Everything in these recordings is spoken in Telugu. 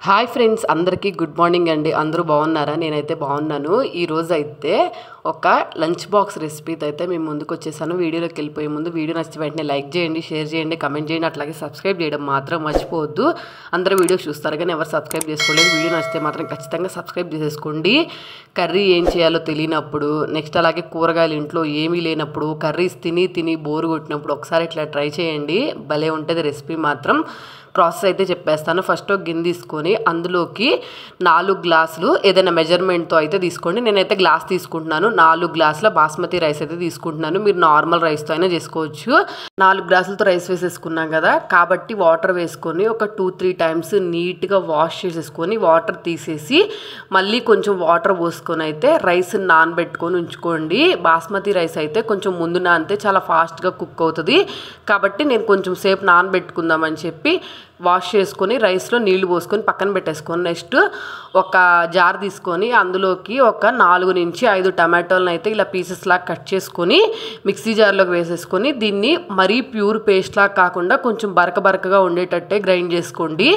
హాయ్ ఫ్రెండ్స్, అందరికీ గుడ్ మార్నింగ్ అండి. అందరూ బాగున్నారా? నేనైతే బాగున్నాను. ఈరోజు అయితే ఒక లంచ్ బాక్స్ రెసిపీతో అయితే మేము ముందుకు వచ్చేసాను. వీడియోలోకి వెళ్ళిపోయే ముందు వీడియో నచ్చితే వెంటనే లైక్ చేయండి, షేర్ చేయండి, కమెంట్ చేయండి, అట్లాగే సబ్స్క్రైబ్ చేయడం మాత్రం మర్చిపోవద్దు. అందరూ వీడియో చూస్తారు కానీ ఎవరు సబ్స్క్రైబ్ చేసుకోలేదు. వీడియో నచ్చితే మాత్రం ఖచ్చితంగా సబ్స్క్రైబ్ చేసేసుకోండి. కర్రీ ఏం చేయాలో తెలియనప్పుడు, నెక్స్ట్ అలాగే కూరగాయలు ఇంట్లో ఏమీ లేనప్పుడు, కర్రీస్ తిని బోరు కొట్టినప్పుడు ఒకసారి ఇట్లా ట్రై చేయండి. భలే ఉంటుంది రెసిపీ మాత్రం. ప్రాసెస్ అయితే చెప్పేస్తాను. ఫస్ట్ ఒక గిన్నె తీసుకొని అందులోకి 4 గ్లాసులు ఏదైనా మెజర్మెంట్తో అయితే తీసుకోండి. నేనైతే గ్లాస్ తీసుకుంటున్నాను. 4 గ్లాసుల బాస్మతి రైస్ అయితే తీసుకుంటున్నాను. మీరు నార్మల్ రైస్తో అయినా చేసుకోవచ్చు. 4 గ్లాసులతో రైస్ వేసేసుకున్నాం కదా, కాబట్టి వాటర్ వేసుకొని ఒక 2-3 టైమ్స్ నీట్గా వాష్ చేసేసుకొని వాటర్ తీసేసి మళ్ళీ కొంచెం వాటర్ పోసుకొని అయితే రైస్ నానబెట్టుకొని ఉంచుకోండి. బాస్మతి రైస్ అయితే కొంచెం ముందు నానితే చాలా ఫాస్ట్గా కుక్ అవుతుంది. కాబట్టి నేను కొంచెం సేపు నానబెట్టుకుందామని చెప్పి వాష్ చేసుకొని రైస్లో నీళ్లు పోసుకొని పక్కన పెట్టేసుకొని నెక్స్ట్ ఒక జార్ తీసుకొని అందులోకి ఒక 4 నుంచి 5 టమాటోలను అయితే ఇలా పీసెస్ లాగా కట్ చేసుకొని మిక్సీ జార్లోకి వేసేసుకొని దీన్ని మరీ ప్యూర్ పేస్ట్ లాగా కాకుండా కొంచెం బరకగా ఉండేటట్టే గ్రైండ్ చేసుకోండి.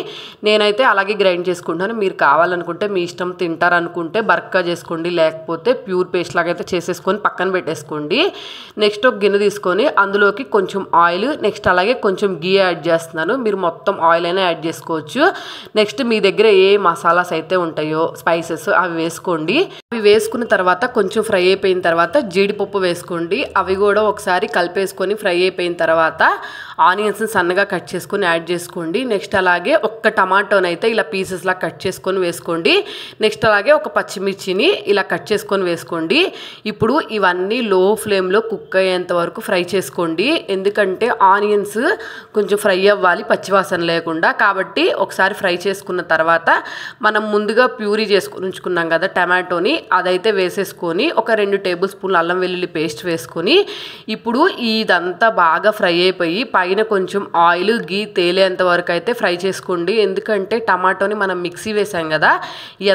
నేనైతే అలాగే గ్రైండ్ చేసుకుంటాను. మీరు కావాలనుకుంటే మీ ఇష్టం, తింటారనుకుంటే బరకగా చేసుకోండి, లేకపోతే ప్యూర్ పేస్ట్ లాగా అయితే చేసేసుకొని పక్కన పెట్టేసుకోండి. నెక్స్ట్ ఒక గిన్నె తీసుకొని అందులోకి కొంచెం ఆయిల్, నెక్స్ట్ అలాగే కొంచెం గీ యాడ్ చేస్తున్నాను. మీరు మొత్తం ఆయిల్ అయినా యాడ్ చేసుకోవచ్చు. నెక్స్ట్ మీ దగ్గర ఏ మసాలాస్ అయితే ఉంటాయో స్పైసెస్ అవి వేసుకోండి. అవి వేసుకున్న తర్వాత కొంచెం ఫ్రై అయిపోయిన తర్వాత జీడిపప్పు వేసుకోండి. అవి కూడా ఒకసారి కలిపేసుకొని ఫ్రై అయిపోయిన తర్వాత ఆనియన్స్ సన్నగా కట్ చేసుకొని యాడ్ చేసుకోండి. నెక్స్ట్ అలాగే ఒక్క టమాటోనైతే ఇలా పీసెస్ లా కట్ చేసుకొని వేసుకోండి. నెక్స్ట్ అలాగే ఒక పచ్చిమిర్చిని ఇలా కట్ చేసుకొని వేసుకోండి. ఇప్పుడు ఇవన్నీ లో ఫ్లేమ్లో కుక్ అయ్యేంత వరకు ఫ్రై చేసుకోండి. ఎందుకంటే ఆనియన్స్ కొంచెం ఫ్రై అవ్వాలి పచ్చివాసన లేకుండా. కాబట్టి ఒకసారి ఫ్రై చేసుకున్న తర్వాత మనం ముందుగా ప్యూరీ చేసుకొని ఉంచుకున్నాం కదా టమాటోని, అదైతే వేసేసుకొని ఒక 2 టేబుల్ స్పూన్లు అల్లం వెల్లుల్లి పేస్ట్ వేసుకొని ఇప్పుడు ఇదంతా బాగా ఫ్రై అయిపోయి పైన కొంచెం ఆయిల్ గీ తేలేంత వరకు అయితే ఫ్రై చేసుకోండి. ఎందుకంటే టమాటోని మనం మిక్సీ వేసాం కదా,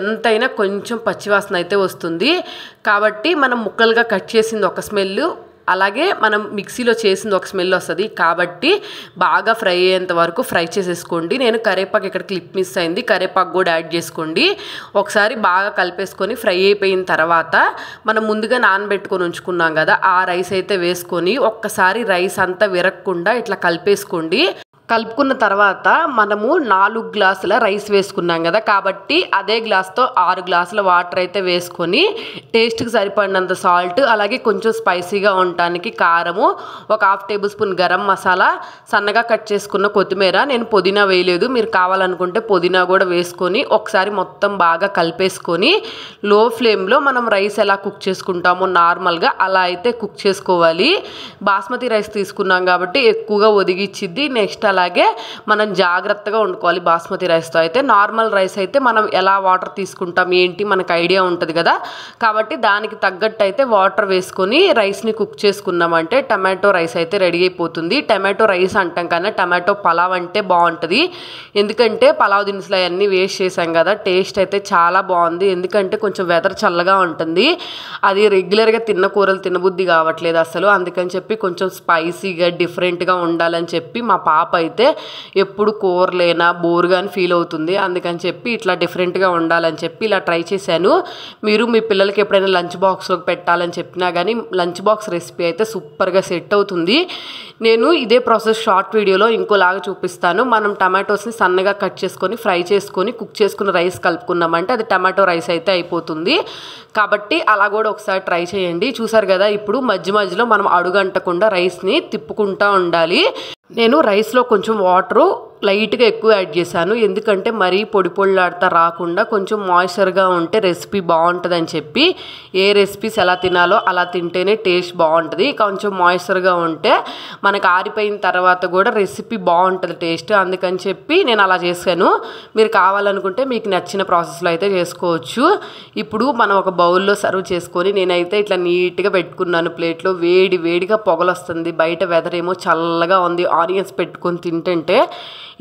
ఎంతైనా కొంచెం పచ్చివాసన అయితే వస్తుంది. కాబట్టి మనం ముక్కలుగా కట్ చేసింది ఒక స్మెల్, అలాగే మనం మిక్సీలో చేసింది ఒక స్మెల్ వస్తుంది. కాబట్టి బాగా ఫ్రై అయ్యేంత వరకు ఫ్రై చేసేసుకోండి. నేను కరివేపాకు ఇక్కడ క్లిప్ మిస్ అయింది, కరివేపాకు కూడా యాడ్ చేసుకోండి. ఒకసారి బాగా కలిపేసుకొని ఫ్రై అయిపోయిన తర్వాత మనం ముందుగా నానబెట్టుకొని ఉంచుకున్నాం కదా ఆ రైస్ అయితే వేసుకొని ఒక్కసారి రైస్ అంతా విరగకుండా ఇట్లా కలిపేసుకోండి. కలుపుకున్న తర్వాత మనము 4 గ్లాసుల రైస్ వేసుకున్నాం కదా, కాబట్టి అదే గ్లాస్తో 6 గ్లాసుల వాటర్ అయితే వేసుకొని టేస్ట్కి సరిపడినంత సాల్ట్, అలాగే కొంచెం స్పైసీగా ఉండటానికి కారము, ఒక 1/2 టేబుల్ స్పూన్ గరం మసాలా, సన్నగా కట్ చేసుకున్న కొత్తిమీర, నేను పుదీనా వేయలేదు, మీరు కావాలనుకుంటే పుదీనా కూడా వేసుకొని ఒకసారి మొత్తం బాగా కలిపేసుకొని లో ఫ్లేమ్లో మనం రైస్ ఎలా కుక్ చేసుకుంటామో నార్మల్గా అలా అయితే కుక్ చేసుకోవాలి. బాస్మతి రైస్ తీసుకున్నాం కాబట్టి ఎక్కువగా ఒదిగిచ్చిద్ది. నెక్స్ట్ అలాగే మనం జాగ్రత్తగా వండుకోవాలి బాస్మతి రైస్తో. అయితే నార్మల్ రైస్ అయితే మనం ఎలా వాటర్ తీసుకుంటాం ఏంటి మనకు ఐడియా ఉంటుంది కదా, కాబట్టి దానికి తగ్గట్టు అయితే వాటర్ వేసుకొని రైస్ని కుక్ చేసుకున్నామంటే టమాటో రైస్ అయితే రెడీ అయిపోతుంది. టమాటో రైస్ అంటాం కానీ టమాటో పలావ్ అంటే బాగుంటుంది. ఎందుకంటే పలావ్ దినుసులు అవన్నీ వేస్ట్ చేసాం కదా, టేస్ట్ అయితే చాలా బాగుంది. ఎందుకంటే కొంచెం వెదర్ చల్లగా ఉంటుంది, అది రెగ్యులర్గా తిన్న కూరలు తినబుద్ధి కావట్లేదు అసలు. అందుకని చెప్పి కొంచెం స్పైసీగా డిఫరెంట్గా ఉండాలని చెప్పి మా పాప అయితే ఎప్పుడు కూరలేనా బోరుగా అని ఫీల్ అవుతుంది. అందుకని చెప్పి ఇట్లా డిఫరెంట్గా ఉండాలని చెప్పి ఇలా ట్రై చేశాను. మీరు మీ పిల్లలకి ఎప్పుడైనా లంచ్ బాక్స్లోకి పెట్టాలని చెప్పినా కానీ లంచ్ బాక్స్ రెసిపీ అయితే సూపర్గా సెట్ అవుతుంది. నేను ఇదే ప్రాసెస్ షార్ట్ వీడియోలో ఇంకోలాగా చూపిస్తాను. మనం టమాటోస్ని సన్నగా కట్ చేసుకొని ఫ్రై చేసుకొని కుక్ చేసుకున్న రైస్ కలుపుకున్నామంటే అది టమాటో రైస్ అయితే అయిపోతుంది. కాబట్టి అలా కూడా ఒకసారి ట్రై చేయండి. చూసారు కదా, ఇప్పుడు మధ్యలో మనం అడుగంటకుండా రైస్ని తిప్పుకుంటూ ఉండాలి. నేను రైస్లో కొంచెం వాటరు లైట్గా ఎక్కువ యాడ్ చేశాను. ఎందుకంటే మరీ పొడిలాడుతా రాకుండా కొంచెం మాయిశ్చర్గా ఉంటే రెసిపీ బాగుంటుంది అని చెప్పి, ఏ రెసిపీస్ ఎలా తినాలో అలా తింటేనే టేస్ట్ బాగుంటుంది. కొంచెం మాయిశ్చర్గా ఉంటే మనకు ఆరిపోయిన తర్వాత కూడా రెసిపీ బాగుంటుంది టేస్ట్. అందుకని చెప్పి నేను అలా చేశాను. మీరు కావాలనుకుంటే మీకు నచ్చిన ప్రాసెస్లో అయితే చేసుకోవచ్చు. ఇప్పుడు మనం ఒక బౌల్లో సర్వ్ చేసుకొని నేనైతే ఇట్లా నీట్గా పెట్టుకున్నాను ప్లేట్లో. వేడిగా పొగలు వస్తుంది, బయట వెదర్ ఏమో చల్లగా ఉంది. ఆనియన్స్ పెట్టుకొని తింటుంటే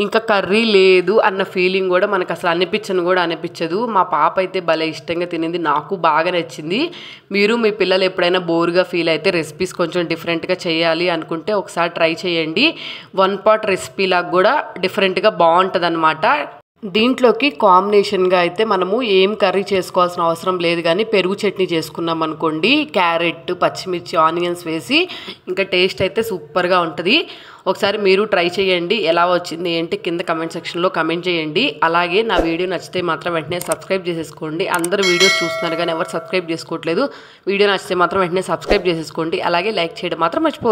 ఇంకా కర్రీ లేదు అన్న ఫీలింగ్ కూడా మనకు అసలు అనిపించదు. మా పాప అయితే భలే ఇష్టంగా తినింది, నాకు బాగా నచ్చింది. మీరు మీ పిల్లలు ఎప్పుడైనా బోర్గా ఫీల్ అయితే రెసిపీస్ కొంచెం డిఫరెంట్గా చేయాలి అనుకుంటే ఒకసారి ట్రై చేయండి. 1 పాట్ రెసిపీ లాగా కూడా డిఫరెంట్గా బాగుంటుంది అన్నమాట. దీంట్లోకి కాంబినేషన్గా అయితే మనము ఏం కర్రీ చేసుకోవాల్సిన అవసరం లేదు, కానీ పెరుగు చట్నీ చేసుకున్నాం అనుకోండి, క్యారెట్, పచ్చిమిర్చి, ఆనియన్స్ వేసి ఇంకా టేస్ట్ అయితే సూపర్గా ఉంటుంది. ఒకసారి మీరు ట్రై చేయండి. ఎలా వచ్చింది ఏంటి కింద కమెంట్ సెక్షన్లో కమెంట్ చేయండి. అలాగే నా వీడియో నచ్చితే మాత్రం వెంటనే సబ్స్క్రైబ్ చేసేసుకోండి. అందరూ వీడియోస్ చూస్తున్నారు కానీ ఎవరు సబ్స్క్రైబ్ చేసుకోవట్లేదు. వీడియో నచ్చితే మాత్రం వెంటనే సబ్స్క్రైబ్ చేసేసుకోండి. అలాగే లైక్ చేయడం మాత్రం మర్చిపోవద్దు.